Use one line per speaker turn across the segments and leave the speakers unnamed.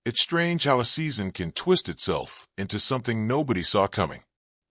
It's strange how a season can twist itself into something nobody saw coming.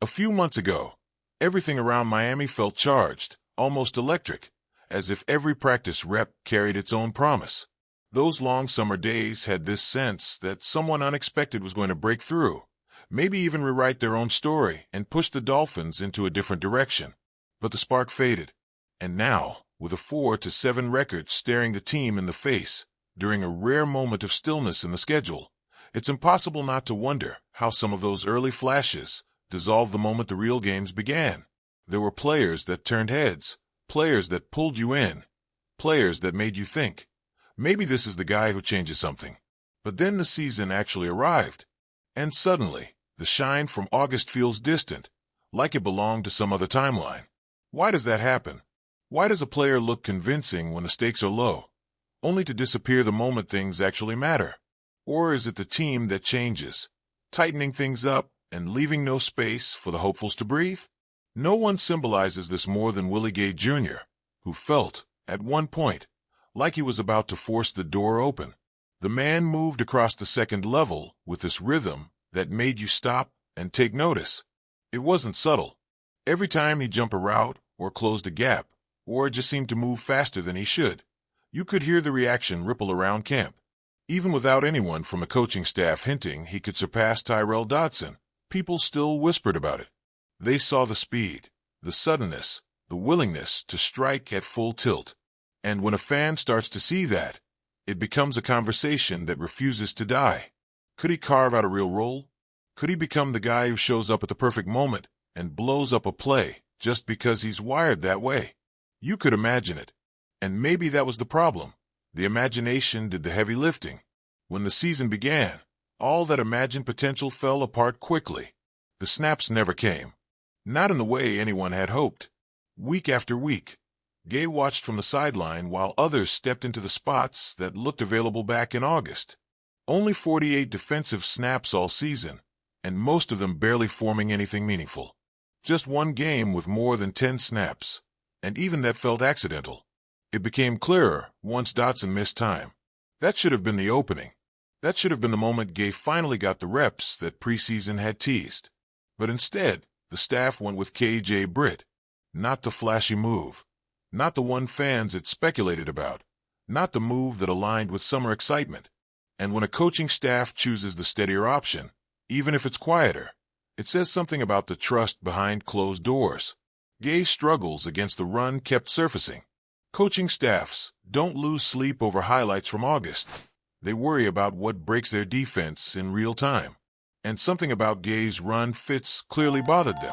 A few months ago, everything around Miami felt charged, almost electric, as if every practice rep carried its own promise. Those long summer days had this sense that someone unexpected was going to break through, maybe even rewrite their own story and push the Dolphins into a different direction. But the spark faded, and now, with a 4-7 record staring the team in the face, during a rare moment of stillness in the schedule, it's impossible not to wonder how some of those early flashes dissolved the moment the real games began. There were players that turned heads, players that pulled you in, players that made you think, maybe this is the guy who changes something. But then the season actually arrived, and suddenly, the shine from August feels distant, like it belonged to some other timeline. Why does that happen? Why does a player look convincing when the stakes are low, only to disappear the moment things actually matter? Or is it the team that changes, tightening things up and leaving no space for the hopefuls to breathe? No one symbolizes this more than Willie Gay Jr., who felt, at one point, like he was about to force the door open. The man moved across the second level with this rhythm that made you stop and take notice. It wasn't subtle. Every time he jumped a route or closed a gap, or just seemed to move faster than he should, you could hear the reaction ripple around camp. Even without anyone from the coaching staff hinting he could surpass Tyrel Dodson, people still whispered about it. They saw the speed, the suddenness, the willingness to strike at full tilt. And when a fan starts to see that, it becomes a conversation that refuses to die. Could he carve out a real role? Could he become the guy who shows up at the perfect moment and blows up a play just because he's wired that way? You could imagine it. And maybe that was the problem. The imagination did the heavy lifting. When the season began, all that imagined potential fell apart quickly. The snaps never came. Not in the way anyone had hoped. Week after week, Gay watched from the sideline while others stepped into the spots that looked available back in August. Only 48 defensive snaps all season, and most of them barely forming anything meaningful. Just one game with more than 10 snaps, and even that felt accidental. It became clearer once Dodson missed time. That should have been the opening. That should have been the moment Gay finally got the reps that preseason had teased. But instead, the staff went with KJ Britt. Not the flashy move. Not the one fans had speculated about. Not the move that aligned with summer excitement. And when a coaching staff chooses the steadier option, even if it's quieter, it says something about the trust behind closed doors. Gay's struggles against the run kept surfacing. Coaching staffs don't lose sleep over highlights from August. They worry about what breaks their defense in real time. And something about Gay's run fits clearly bothered them.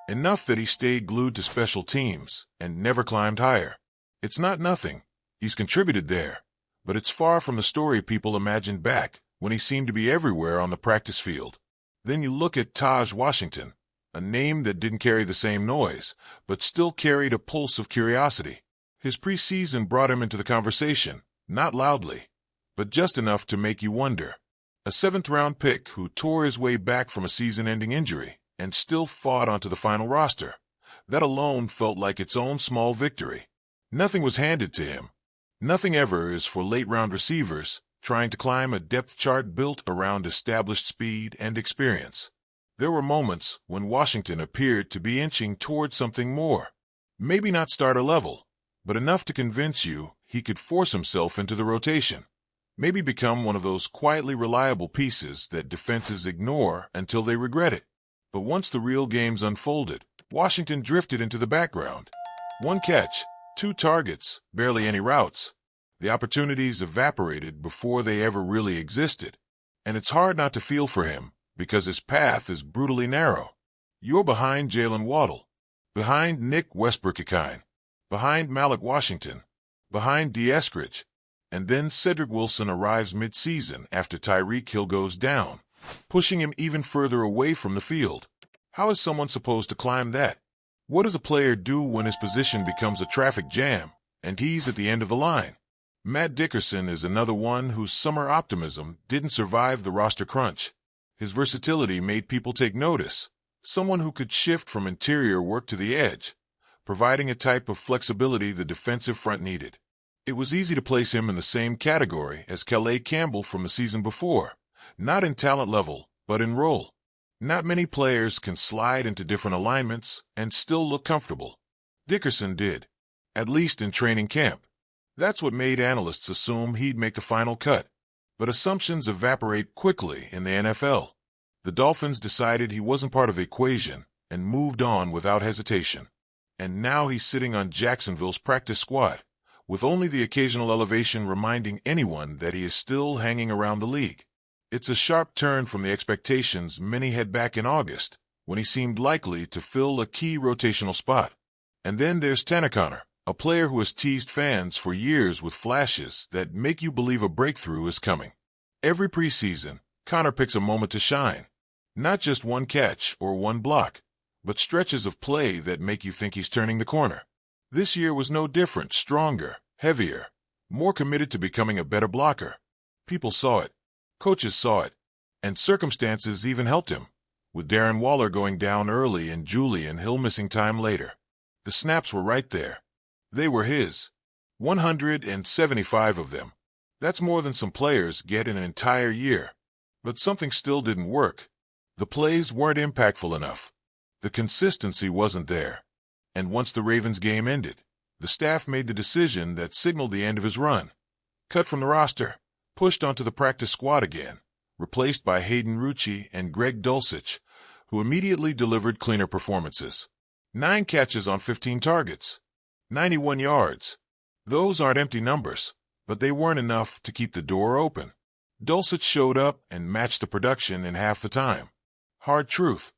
Enough that he stayed glued to special teams and never climbed higher. It's not nothing. He's contributed there. But it's far from the story people imagined back when he seemed to be everywhere on the practice field. Then you look at Taj Washington, a name that didn't carry the same noise, but still carried a pulse of curiosity. His preseason brought him into the conversation, not loudly, but just enough to make you wonder. A 7th-round pick who tore his way back from a season-ending injury and still fought onto the final roster. That alone felt like its own small victory. Nothing was handed to him. Nothing ever is for late-round receivers trying to climb a depth chart built around established speed and experience. There were moments when Washington appeared to be inching toward something more. Maybe not starter level, but enough to convince you he could force himself into the rotation. Maybe become one of those quietly reliable pieces that defenses ignore until they regret it. But once the real games unfolded, Washington drifted into the background. 1 catch, 2 targets, barely any routes. The opportunities evaporated before they ever really existed. And it's hard not to feel for him, because his path is brutally narrow. You're behind Jalen Waddle, behind Nick Westbrook-Ikine, behind Malik Washington, behind D. Eskridge, and then Cedric Wilson arrives mid-season after Tyreek Hill goes down, pushing him even further away from the field. How is someone supposed to climb that? What does a player do when his position becomes a traffic jam and he's at the end of the line? Matt Dickerson is another one whose summer optimism didn't survive the roster crunch. His versatility made people take notice, someone who could shift from interior work to the edge, providing a type of flexibility the defensive front needed. It was easy to place him in the same category as Calais Campbell from the season before, Not in talent level, but in role. Not many players can slide into different alignments and still look comfortable. Dickerson did, at least in training camp. That's what made analysts assume he'd make the final cut. But assumptions evaporate quickly in the NFL. The Dolphins decided he wasn't part of the equation and moved on without hesitation. And now he's sitting on Jacksonville's practice squad, with only the occasional elevation reminding anyone that he is still hanging around the league. It's a sharp turn from the expectations many had back in August, when he seemed likely to fill a key rotational spot. And then there's Tanner, a player who has teased fans for years with flashes that make you believe a breakthrough is coming. Every preseason, Connor picks a moment to shine. Not just one catch or one block, but stretches of play that make you think he's turning the corner. This year was no different, stronger, heavier, more committed to becoming a better blocker. People saw it. Coaches saw it. And circumstances even helped him, with Darren Waller going down early and Julian Hill missing time later. The snaps were right there. They were his. 175 of them. That's more than some players get in an entire year. But something still didn't work. The plays weren't impactful enough. The consistency wasn't there. And once the Ravens game ended, the staff made the decision that signaled the end of his run. Cut from the roster, pushed onto the practice squad again, replaced by Hayden Rucci and Greg Dulcich, who immediately delivered cleaner performances. 9 catches on 15 targets. 91 yards. Those aren't empty numbers, but they weren't enough to keep the door open. Dulcich showed up and matched the production in half the time. Hard truth,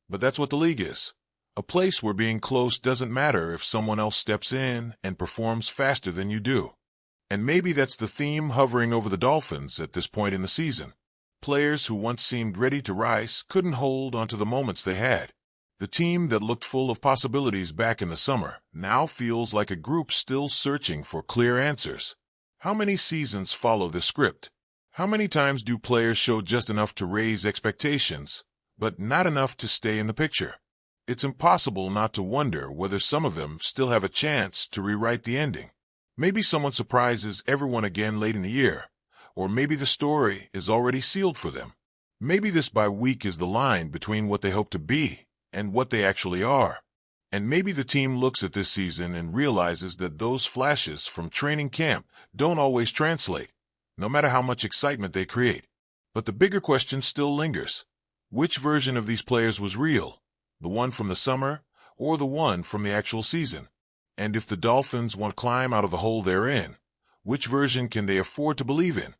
but that's what the league is. A place where being close doesn't matter if someone else steps in and performs faster than you do. And maybe that's the theme hovering over the Dolphins at this point in the season. Players who once seemed ready to rise couldn't hold onto the moments they had. The team that looked full of possibilities back in the summer now feels like a group still searching for clear answers. How many seasons follow this script? How many times do players show just enough to raise expectations, but not enough to stay in the picture? It's impossible not to wonder whether some of them still have a chance to rewrite the ending. Maybe someone surprises everyone again late in the year, or maybe the story is already sealed for them. Maybe this bye week is the line between what they hope to be and what they actually are. And maybe the team looks at this season and realizes that those flashes from training camp don't always translate, no matter how much excitement they create. But the bigger question still lingers. Which version of these players was real? The one from the summer or the one from the actual season? And if the Dolphins want to climb out of the hole they're in, which version can they afford to believe in?